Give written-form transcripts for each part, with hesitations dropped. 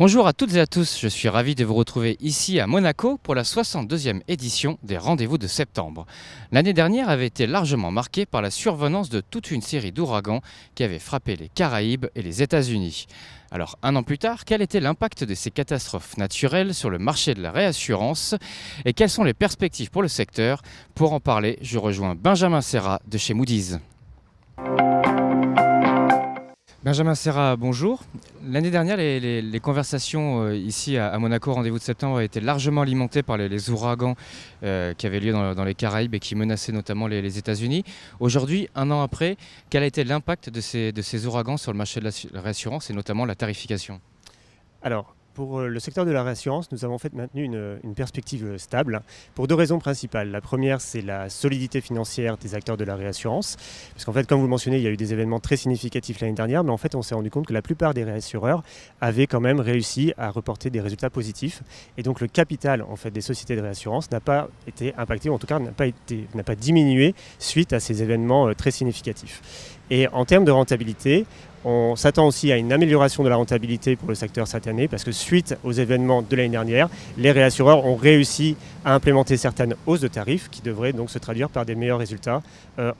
Bonjour à toutes et à tous, je suis ravi de vous retrouver ici à Monaco pour la 62e édition des Rendez-vous de septembre. L'année dernière avait été largement marquée par la survenance de toute une série d'ouragans qui avaient frappé les Caraïbes et les États-Unis. Alors un an plus tard, quel était l'impact de ces catastrophes naturelles sur le marché de la réassurance et quelles sont les perspectives pour le secteur? Pour en parler, je rejoins Benjamin Serra de chez Moody's. Benjamin Serra, bonjour. L'année dernière, les conversations ici à Monaco, Rendez-vous de septembre, ont été largement alimentées par les ouragans qui avaient lieu dans les Caraïbes et qui menaçaient notamment les États-Unis. Aujourd'hui, un an après, quel a été l'impact de ces ouragans sur le marché de la réassurance et notamment la tarification? Alors, pour le secteur de la réassurance, nous avons en fait maintenu une perspective stable pour deux raisons principales. La première, c'est la solidité financière des acteurs de la réassurance. Parce qu'en fait, comme vous le mentionnez, il y a eu des événements très significatifs l'année dernière, mais en fait, on s'est rendu compte que la plupart des réassureurs avaient quand même réussi à reporter des résultats positifs. Et donc, le capital en fait, des sociétés de réassurance n'a pas été impacté, ou en tout cas n'a pas diminué suite à ces événements très significatifs. Et en termes de rentabilité, on s'attend aussi à une amélioration de la rentabilité pour le secteur cette année parce que suite aux événements de l'année dernière, les réassureurs ont réussi à implémenter certaines hausses de tarifs qui devraient donc se traduire par des meilleurs résultats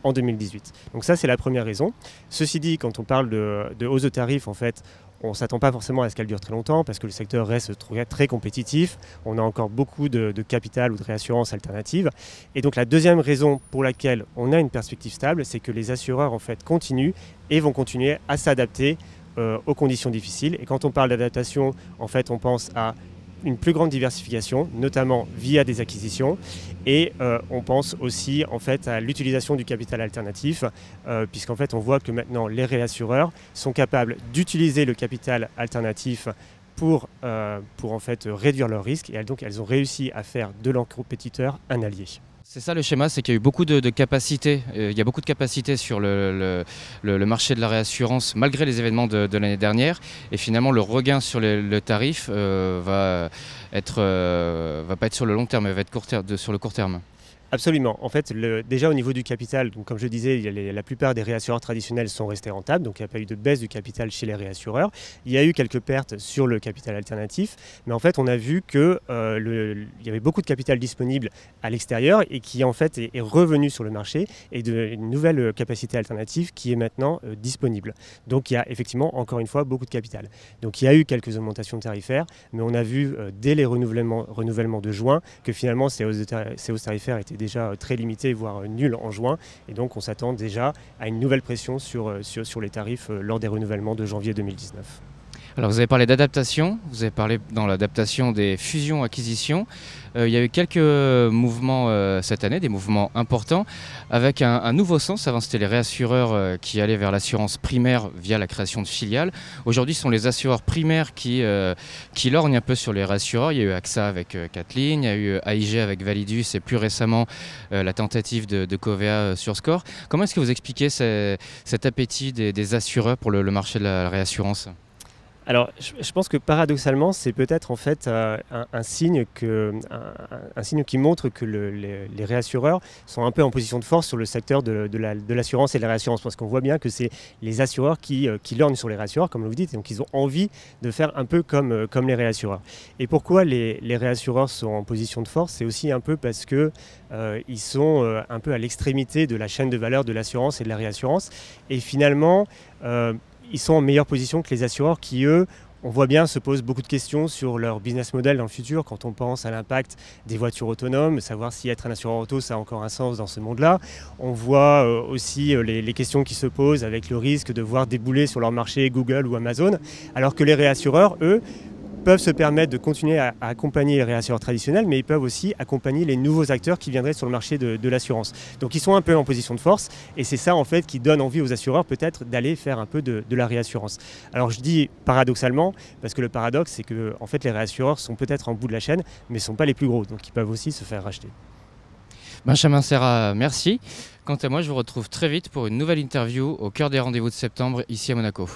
en 2018. Donc ça, c'est la première raison. Ceci dit, quand on parle de hausse de tarifs, en fait, on ne s'attend pas forcément à ce qu'elle dure très longtemps parce que le secteur reste très compétitif. On a encore beaucoup de capital ou de réassurance alternative. Et donc la deuxième raison pour laquelle on a une perspective stable, c'est que les assureurs en fait continuent et vont continuer à s'adapter aux conditions difficiles. Et quand on parle d'adaptation, en fait, on pense à une plus grande diversification, notamment via des acquisitions. Et on pense aussi en fait, à l'utilisation du capital alternatif, puisqu'en fait, on voit que maintenant, les réassureurs sont capables d'utiliser le capital alternatif pour en fait, réduire leurs risques. Et donc, elles ont réussi à faire de leurs compétiteurs un allié. C'est ça le schéma, c'est qu'il y a eu beaucoup de capacités. Il y a beaucoup de capacités sur le marché de la réassurance malgré les événements de l'année dernière. Et finalement, le regain sur le tarif va pas être sur le long terme, mais va être sur le court terme. Absolument. En fait, déjà au niveau du capital, donc comme je disais, la plupart des réassureurs traditionnels sont restés rentables, donc il n'y a pas eu de baisse du capital chez les réassureurs. Il y a eu quelques pertes sur le capital alternatif, mais en fait, on a vu qu'il y avait beaucoup de capital disponible à l'extérieur et qui en fait est revenu sur le marché et une nouvelle capacité alternative qui est maintenant disponible. Donc il y a effectivement, encore une fois, beaucoup de capital. Donc il y a eu quelques augmentations tarifaires, mais on a vu dès les renouvellements de juin que finalement ces hausses tarifaires étaient déjà très limité, voire nul en juin. Et donc on s'attend déjà à une nouvelle pression sur les tarifs lors des renouvellements de janvier 2019. Alors vous avez parlé d'adaptation, vous avez parlé dans l'adaptation des fusions-acquisitions. Il y a eu quelques mouvements cette année, des mouvements importants, avec un nouveau sens. Avant c'était les réassureurs qui allaient vers l'assurance primaire via la création de filiales. Aujourd'hui ce sont les assureurs primaires qui lorgnent un peu sur les réassureurs. Il y a eu AXA avec Kathleen, il y a eu AIG avec Validus et plus récemment la tentative de Covéa sur Score. Comment est-ce que vous expliquez cet appétit des assureurs pour le marché de la réassurance ? Alors, je pense que paradoxalement, c'est peut-être en fait un signe qui montre que les réassureurs sont un peu en position de force sur le secteur de l'assurance et de la réassurance, parce qu'on voit bien que c'est les assureurs qui lorgnent sur les réassureurs, comme vous dites, et donc ils ont envie de faire un peu comme les réassureurs. Et pourquoi les réassureurs sont en position de force? C'est aussi un peu parce que ils sont un peu à l'extrémité de la chaîne de valeur de l'assurance et de la réassurance, et finalement ils sont en meilleure position que les assureurs qui, eux, on voit bien, se posent beaucoup de questions sur leur business model dans le futur quand on pense à l'impact des voitures autonomes, savoir si être un assureur auto, ça a encore un sens dans ce monde-là. On voit aussi les questions qui se posent avec le risque de voir débouler sur leur marché Google ou Amazon, alors que les réassureurs, eux, peuvent se permettre de continuer à accompagner les réassureurs traditionnels, mais ils peuvent aussi accompagner les nouveaux acteurs qui viendraient sur le marché de l'assurance. Donc ils sont un peu en position de force et c'est ça en fait qui donne envie aux assureurs peut-être d'aller faire un peu de la réassurance. Alors je dis paradoxalement, parce que le paradoxe c'est que en fait, les réassureurs sont peut-être en bout de la chaîne, mais ne sont pas les plus gros, donc ils peuvent aussi se faire racheter. Benjamin Serra, merci. Quant à moi, je vous retrouve très vite pour une nouvelle interview au cœur des Rendez-vous de septembre ici à Monaco.